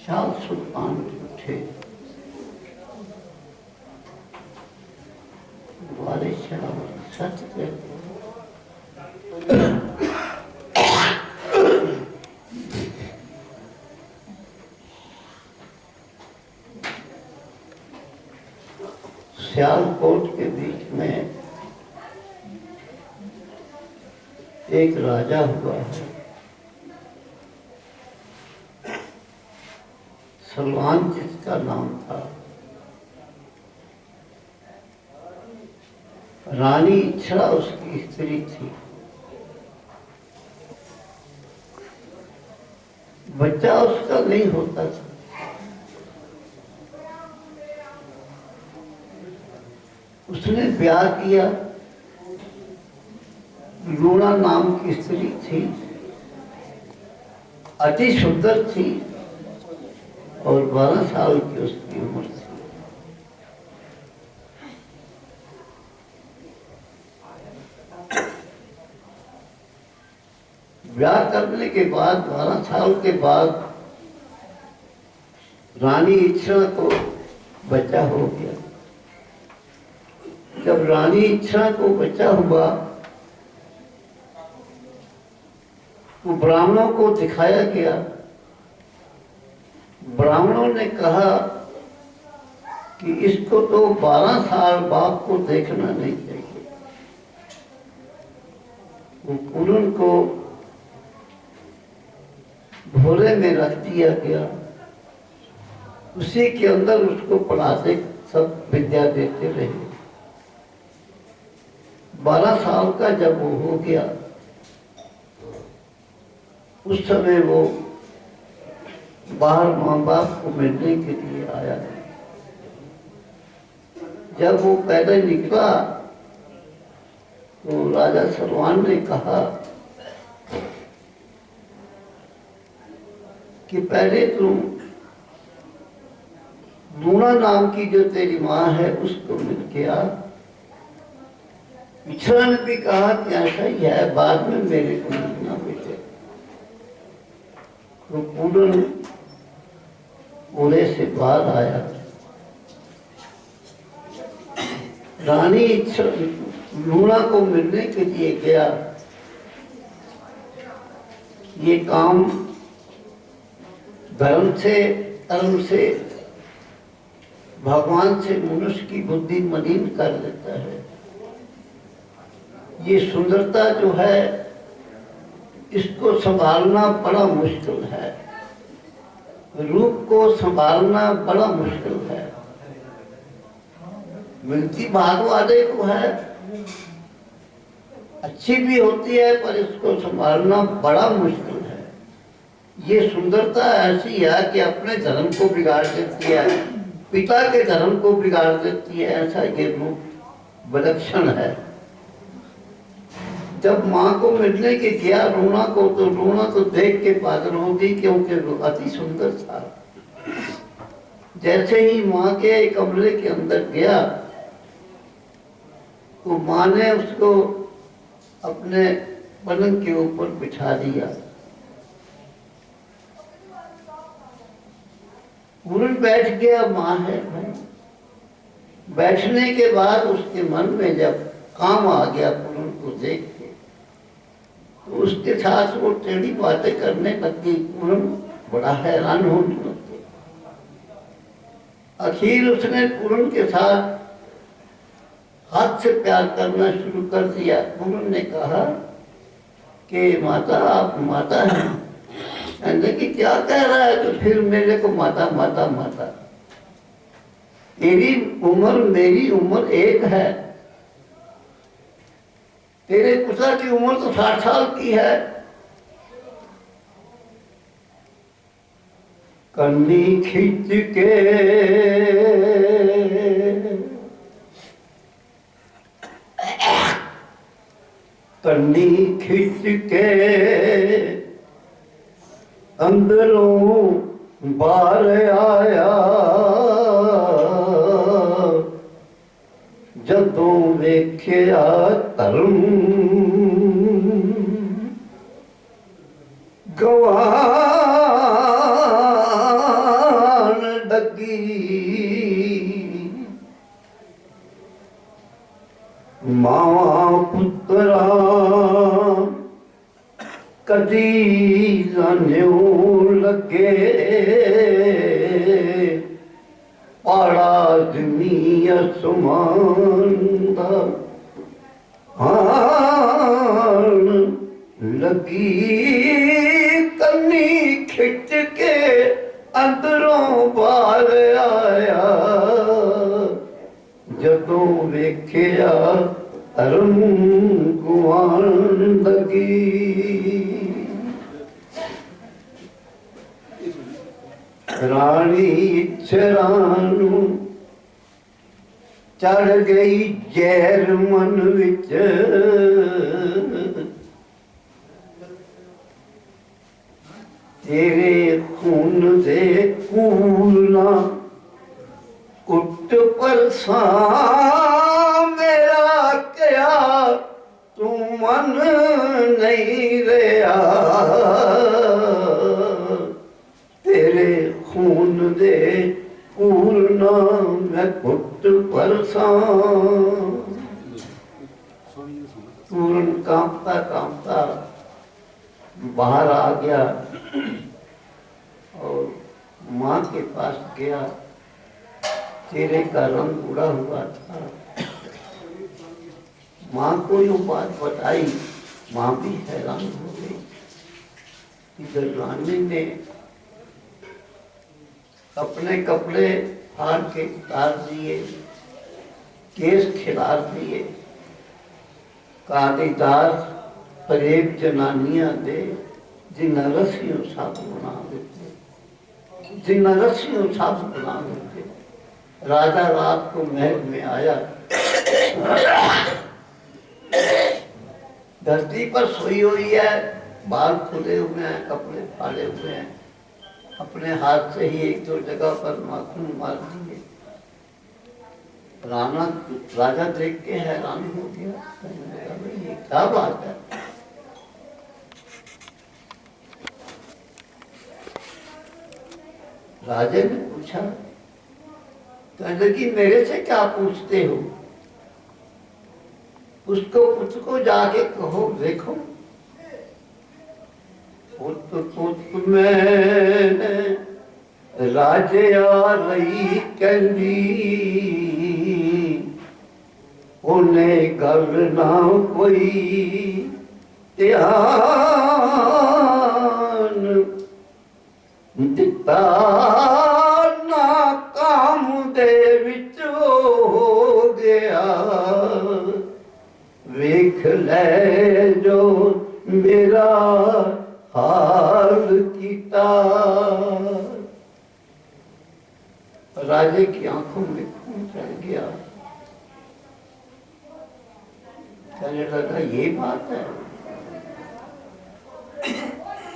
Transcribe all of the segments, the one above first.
शाह सुल्तान उठे, वारिस शाह सच कहते सियालकोट के बीच में एक राजा हुआ है, सलमान जिसका नाम था। रानी इच्छा उसकी स्त्री थी। बच्चा उसका नहीं होता था। उसने ब्याह किया। लूना नाम की स्त्री थी, अति सुंदर थी और 12 साल की उसकी उम्र थी। ब्याह करने के बाद 12 साल के बाद रानी इच्छा को बच्चा हो गया। जब रानी इच्छा को बच्चा हुआ तो ब्राह्मणों को दिखाया गया। ब्राह्मणों ने कहा कि इसको तो 12 साल बाप को देखना नहीं चाहिए। वो पूरन को भोरे में रख दिया गया। उसी के अंदर उसको पढ़ाते, सब विद्या देते रहे। 12 साल का जब वो हो गया, उस समय वो बाहर माँ बाप को मिलने के लिए आया। जब वो पैदल निकला तो राजा सलमान ने कहा कि पहले तुम लूना नाम की जो तेरी माँ है उसको मिल के आ। इच्छा ने भी कहा कि ऐसा ही है, बाद में मेरे को मिलना बेटे। तो पूरन ओले से बाहर आया। रानी इच्छा लूना को मिलने के लिए गया। ये काम धर्म से, कर्म से, भगवान से मनुष्य की बुद्धि मलिन कर देता है। ये सुंदरता जो है इसको संभालना बड़ा मुश्किल है। रूप को संभालना बड़ा मुश्किल है। मिलती भाग वाले को है, अच्छी भी होती है, पर इसको संभालना बड़ा मुश्किल है। ये सुंदरता ऐसी है कि अपने धर्म को बिगाड़ देती है, पिता के धर्म को बिगाड़ देती है। ऐसा ये रूप विलक्षण है। जब माँ को मिलने के गया रूना को, तो रूना तो देख के पागल हो गई, क्योंकि वो अति सुंदर था। जैसे ही माँ के कमरे के अंदर गया तो माँ ने उसको अपने पलंग के ऊपर बिठा दिया। पूरन बैठ गया। माँ है भाई। बैठने के बाद उसके मन में जब काम आ गया पूरन को देख के, तो उसके साथ वो टेढ़ी बातें करने लगी। पूरन बड़ा हैरान होने लगे। आखिर उसने पूरन के साथ हाथ से प्यार करना शुरू कर दिया। पूरन ने कहा कि माता, आप माता हैं। कहने की क्या कह रहा है? तो फिर मेरे को माता माता माता। तेरी उम्र मेरी उम्र एक है। तेरे पिता की उम्र तो 60 साल की है। कन्नी खींच के अंदरों बाहर आया। जदों वेख्या धर्म गवाया। लगी मां पुत्रा कदी जान्यो लगे पाड़ा जमी आसमान दा हान लगी कन्नी खिच के अंदरों बाहर आया जदों वेखिया धर्म गुआन लगी रानी इच्छरानू चढ़ गई जहर मन विच तेरे खून दे कूलना उठ परसा मेरा क्या तू मन नहीं रहा तेरे खून दे पूरना मैं कुट परसा पूर्ण कांपता कांपता बाहर आ गया और माँ के पास गया चेहरे का रंग उड़ा हुआ था माँ को यूं बात बताई माँ भी हैरान हो गई इधर रानी ने अपने कपड़े फाड़ के उतार दिए केस खिलार दिए कागीदार फरेब जनानियां दे जिन्ना रस्सियों साथ बना देते जिन्ना रस्सियों साथ बना देते राजा रात को महल में आया धरती पर सोई हुई है बाल खुले हुए हैं कपड़े फाड़े हुए हैं अपने हाथ से ही एक दो जगह पर नाखून मार दिए राजा देख के हैरान हो गया ये क्या बात है राजा ने पूछा कहने लगी मेरे से क्या पूछते हो उसको जाके कहो देखो पुत में राजे आ रही कहली उन्हें गल ना कोई ध्यान दिता ना काम दे विच हो गया वेख ले जो मेरा हाल कीता राजे की आंखों में खून चढ़ गया कहने लगा ये बात है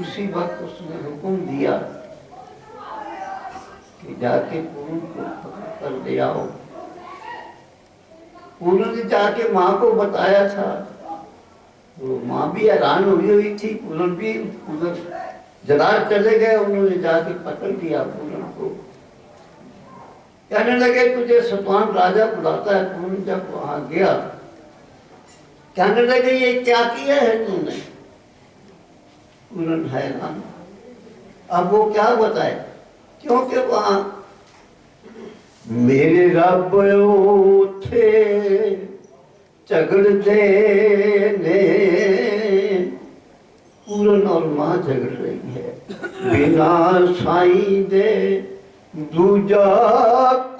उसी वक्त उसने हुक्म दिया कि जाके पूर्ण को पकड़ कर ले आओ पूर्ण ने जाके माँ को बताया था तो माँ भी हैरान हुई थी पूर्ण भी उधर जलाल चले गए उन्होंने जाके पकड़ लिया पूर्ण को कहने लगे तुझे सतवान राजा बुलाता है पूर्ण जब वहां गया कहने लगे ये क्या किया है तूने पूर्ण हैरान अब वो क्या बताए क्योंकि वहां मेरे रब थे झगड़ते ने पूरन और माँ झगड़ रही है बिना साई दे दूजा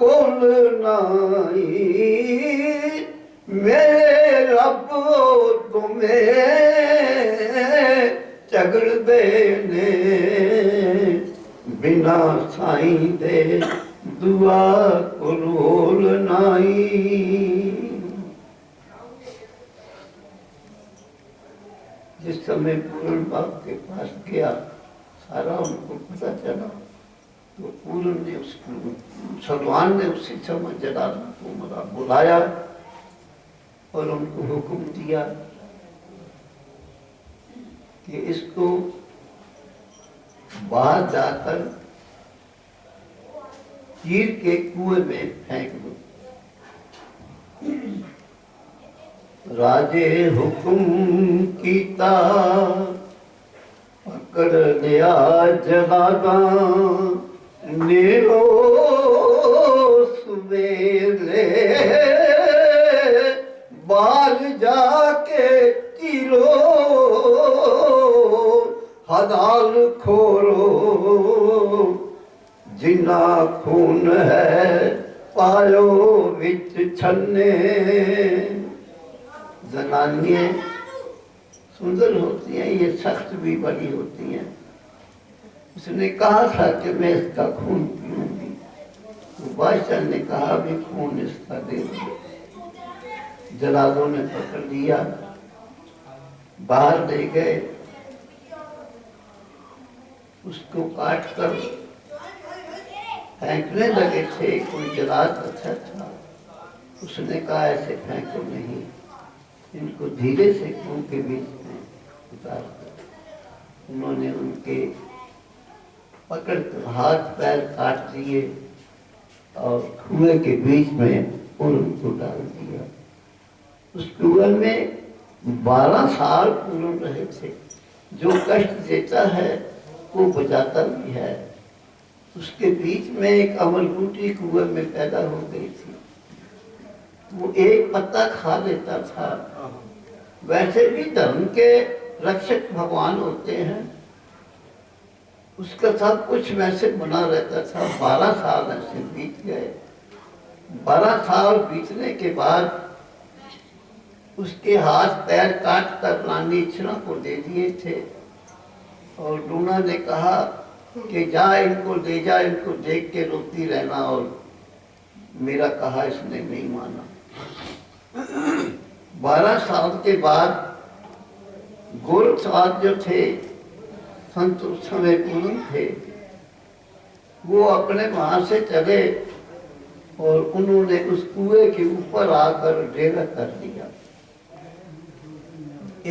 कोल नाई मेरे रब तुम्हें झगड़ते ने बिना साई दे दुआ कोल नाई जिस समय पूर्ण बाप के पास गया सारा उनको पता चला तो पूर्ण ने उसको सलमान ने उसी समय जलाल को बुलाया और उनको हुक्म दिया कि इसको बाहर जाकर चीर के कुएं में फेंक दो। राजे हुक्म कीता पकड़ लिया जलादा नेरो सवेरे बाल जाके तीरो हदाल खोरो जिना खून है पायो विच छन्ने। जनानियाँ सुंदर होती हैं, ये सख्त भी बड़ी होती हैं। उसने कहा था कि मैं इसका खून पीऊंगी, तो बादशाह ने कहा भी खून इसका दे दो। जलालों ने पकड़ लिया, बाहर ले गए, उसको काट कर फेंकने लगे थे। कोई जलाद अच्छा था, उसने कहा ऐसे फेंको नहीं, इनको धीरे से कुएं के बीच में उतार कर उन्होंने उनके पकड़ कर हाथ पैर काट दिए और कुएं के बीच में उनको डाल दिया। उस कुएं में 12 साल पूर्ण रहे थे। जो कष्ट देता है वो बचाता भी है। उसके बीच में एक अमरबूटी कुएं में पैदा हो गई थी। वो एक पत्ता खा लेता था। वैसे भी धर्म के रक्षक भगवान होते हैं, उसका सब कुछ वैसे बना रहता था। 12 साल ऐसे बीत गए। 12 साल बीतने के बाद उसके हाथ पैर काट कर रानी इच्छा को दे दिए थे और लूना ने कहा कि जा इनको ले जा, इनको देख के रोती रहना। और मेरा कहा इसने नहीं माना। 12 साल के बाद गोरखनाथ जो थे, संत उस समय पूर्ण थे, वो अपने वहां से चले और उन्होंने उस कुएं के ऊपर आकर डेरा कर दिया।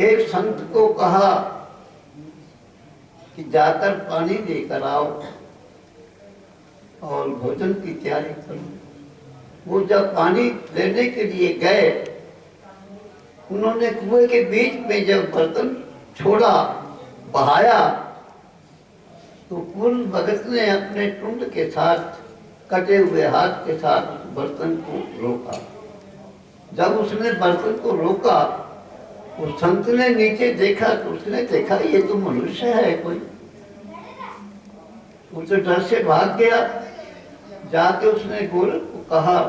एक संत को कहा कि जाकर पानी लेकर आओ और भोजन की तैयारी करो। वो जब पानी लेने के लिए गए, उन्होंने कुएं के बीच में जब बर्तन छोड़ा, बहाया, तो पूर्ण भगत ने अपने टुंड के साथ, कटे हुए हाथ के साथ उस बर्तन को रोका। जब उसने बर्तन को रोका, उस संत ने नीचे देखा तो उसने देखा ये तो मनुष्य है कोई। वो तो डर से भाग गया। जाके उसने गोरख को कहा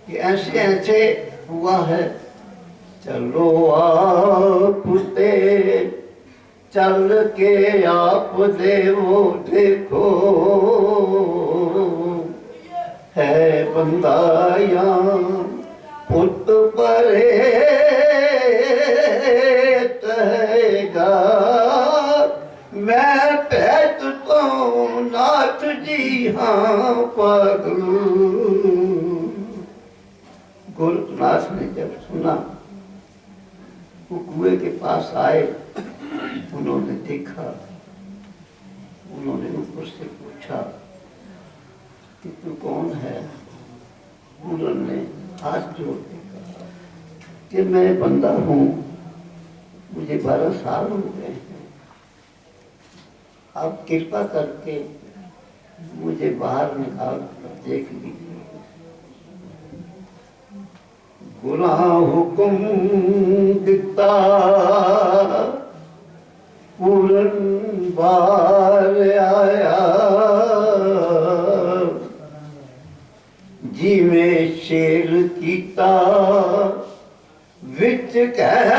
कि ऐसे ऐसे हुआ है, चलो आप ते चल के आप देवो देखो, है बंदाया पुत परे तहेगा, मैं पैत तो नाथ जी हाँ पागल। गोरखनाथ ने जब सुना, वो कुएं के पास आए, उन्होंने देखा, उन्होंने ऊपर से पूछा कि तू कौन है? उन्होंने हाथ जोड़ के कहा कि मैं बंदा हूँ, मुझे 12 साल हो गए हैं, आप कृपा करके मुझे बाहर निकाल कर देख लीजिए। गुना हुक्म दिता पूरन बार आया, जिमें शेर कीता विच कह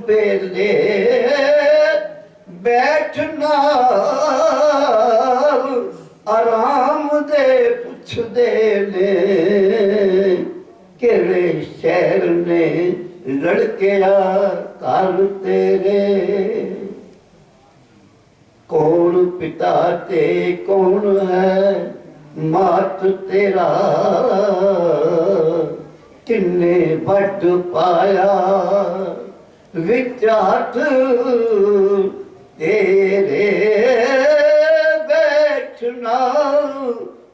बेले बैठना आराम दे पुछ दे ले, केड़े शहर ने लड़किया काल तेरे, कौन पिता ते कौन है मात तेरा, किन्ने बट पाया विच हाथ तेरे,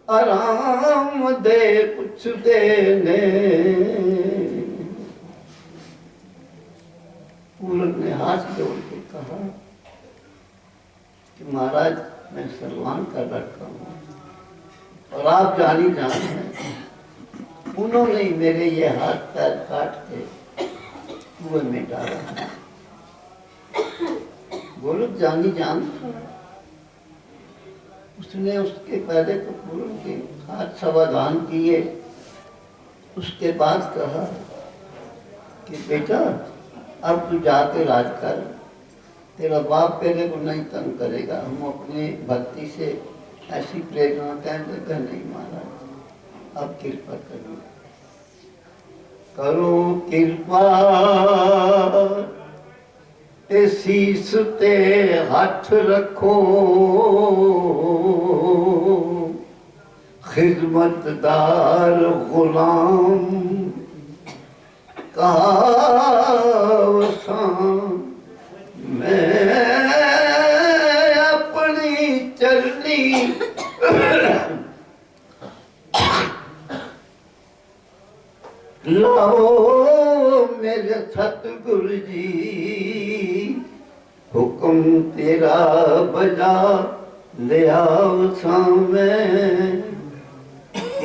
आराम दे पुछदे ने। पूरन ने हाथ जोड़ के कहा कि महाराज मैं सलमान का लड़का हूँ और आप जानी जान हैं। उन्होंने मेरे ये हाथ पैर काट के कुएं में डाला। बोलो जानी जान था। उसने उसके पहले तो पूरन के हाथ समाधान किए, उसके बाद कहा कि बेटा अब तू जाके राज कर, तेरा बाप तेरे को नहीं तंग करेगा। हम अपने भक्ति से ऐसी प्रेरणा कहने लगा, नहीं महाराज अब कृपा करो, करो कृपा ते शीस ते हाथ रखो, खिदमतदार गुलाम कावसान मैं अपनी चलनी लाओ मेरे सतगुरु जी, हुक्म तेरा बजा ले आओ सामने।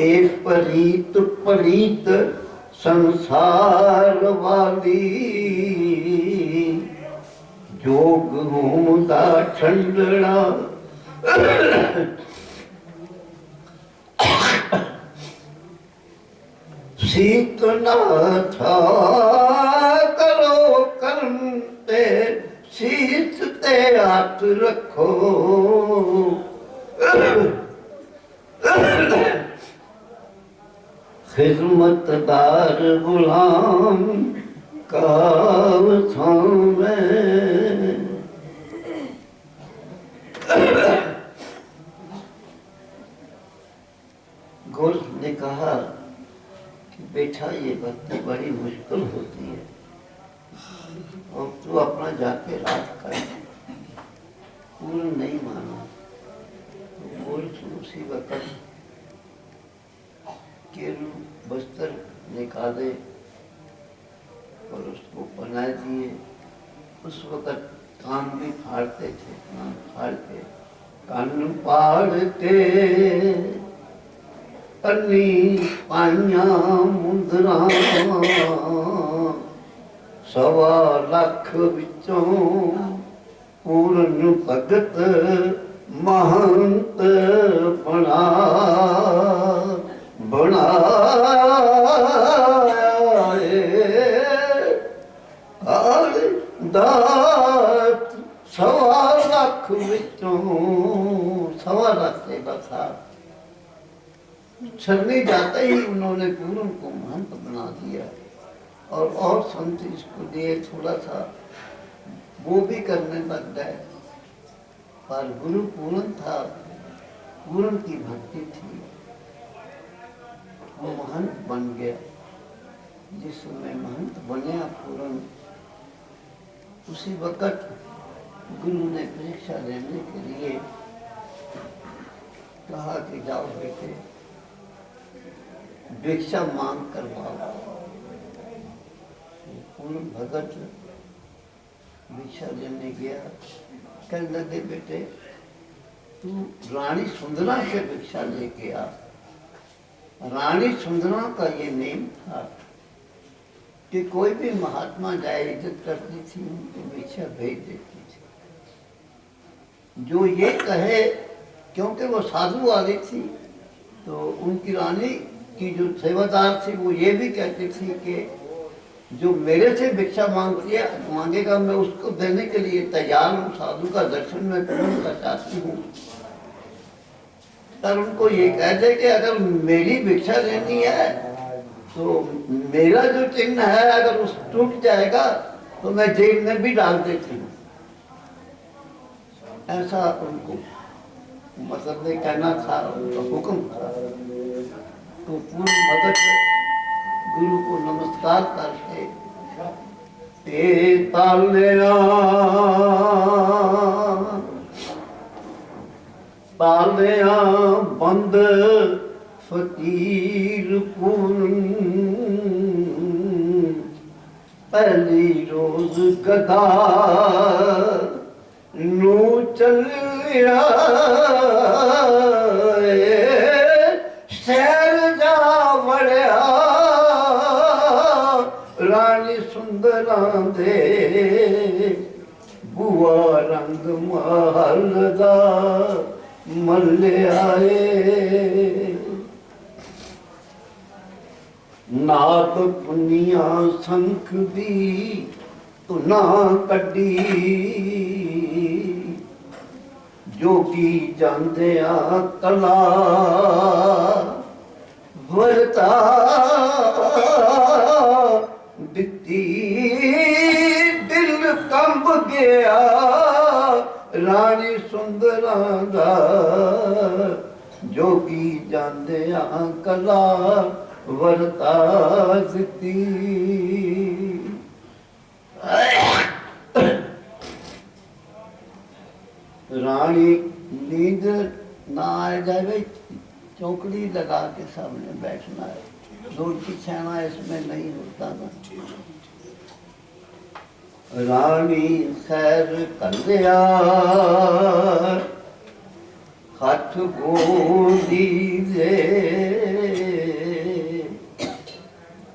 एक परीत परीत संसार वाली, जोग घूमदा ठंडड़ा सीतना था, करो कर्म ते शीस ते हाथ रखो, खिदमतदार गुलाम कावसान में। गोल्फ ने कहा कि बेटा ये भक्ति बड़ी मुश्किल होती है और तू अपना जाके राज कर। पूर्ण नहीं माना तो गोल्फ उसी वक्त केरू बस्तर निकाले और उसको बना दिए। उस वक्त कान भी फाड़ते थे, कान फाड़ के कान फाड़ते पन्नी पाइया मुंदरा, सवा लख विचों पूर्ण भगत महंत बना दात सवा लख विचों सवा लाख से बसा। छलनी जाते ही उन्होंने पूरन को महंत बना दिया और संत इसको दिए थोड़ा सा वो भी करने लग गए। पर गुरु पूरन था, पूरन की भक्ति थी, वो महंत बन गया। जिस समय महंत बने पूरन, उसी वक्त गुरु ने परीक्षा लेने के लिए कहा कि जाओ बेटे भिक्षा मांग करवाओ। पूर्ण भगत भिक्षा लेने गया, कहने लगे बेटे तू रानी सुंदरा से भिक्षा लेके आ। रानी सुंदरा का ये नेम था कि कोई भी महात्मा जाए इज्जत करती थी, उनको भिक्षा भेज देती थी। जो ये कहे, क्योंकि वो साधु वाली थी, तो उनकी रानी की जो सेवादार थी वो ये भी कहती थी कि जो मेरे से भिक्षा मांगेगा मैं उसको देने के लिए तैयार हूँ। साधु का दर्शन मैं करना चाहती हूँ। पर उनको ये कह दे कि अगर मेरी भिक्षा लेनी है तो मेरा जो चिन्ह है अगर उस टूट जाएगा तो मैं जेल में भी डाल देती हूँ। ऐसा उनको मतलब ये कहना था, उनका हुक्म था। तो पूर्ण भगत गुरु को नमस्कार करके ਤਾਲਿਆਂ ਬੰਦ ਫਕੀਰ ਪੂਰਨ ਪਹਿਲੀ ਰੋਜ਼ ਗਦਾ ਨੂੰ ਚੱਲਿਆ ਸ਼ਹਿਰ ਜਾ ਵੜਿਆ ਰਾਣੀ ਸੁੰਦਰਾਂ ਦੇ ਬੂਆ ਰੰਗ ਮਹਲ ਦਾ ਮੱਲਿਆ ਏ ਨਾਦ ਪੁਨੀਆਂ ਸੰਖ ਦੀ ਧੁਨਾ ਕੱਢੀ ਜੋਗੀ ਜਾਂਦਿਆਂ ਕਲਾ ਵਰਤਾ ਦਿੱਤੀ ਦਿਲ ਕੰਬ ਗਿਆ ਰਾਣੀ ਸੁੰਦਰਾਂ ਦਾ ਜੋਗੀ ਜਾਂਦਿਆਂ ਕਲਾ ਵਰਤਾ ਦਿੱਤੀ रानी नींद ना आ जाए चौकड़ी लगा के सामने बैठना है दूर पीछाना इसमें नहीं होता ना रानी खैर कर दिया हथ गोदी दे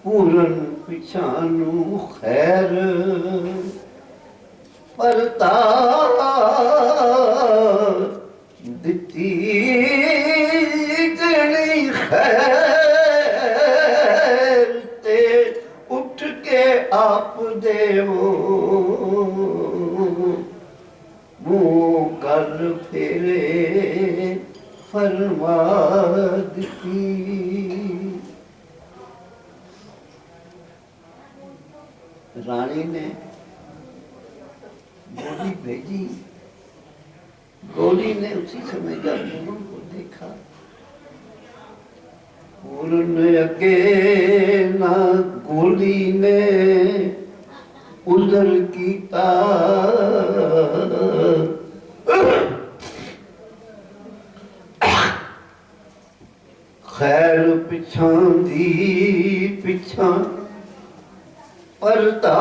पूरन पिछानू खैर परता ਦਿੱਤੀ ਜਣੀ ਖੈਰ ਤੇ ਉੱਠ ਕੇ ਆਪ ਦੇਵੋ ਮੂੰਹ ਕਰ ਫੇਰੇ ਫਰਮਾ ਦਿੱਤੀ ਰਾਣੀ ਨੇ गोली भेजी गोली ने उसी समय जब पूरन को देखा पूरन अगे ना गोली ने उधर कीता खैर पिछां दी पिछां परता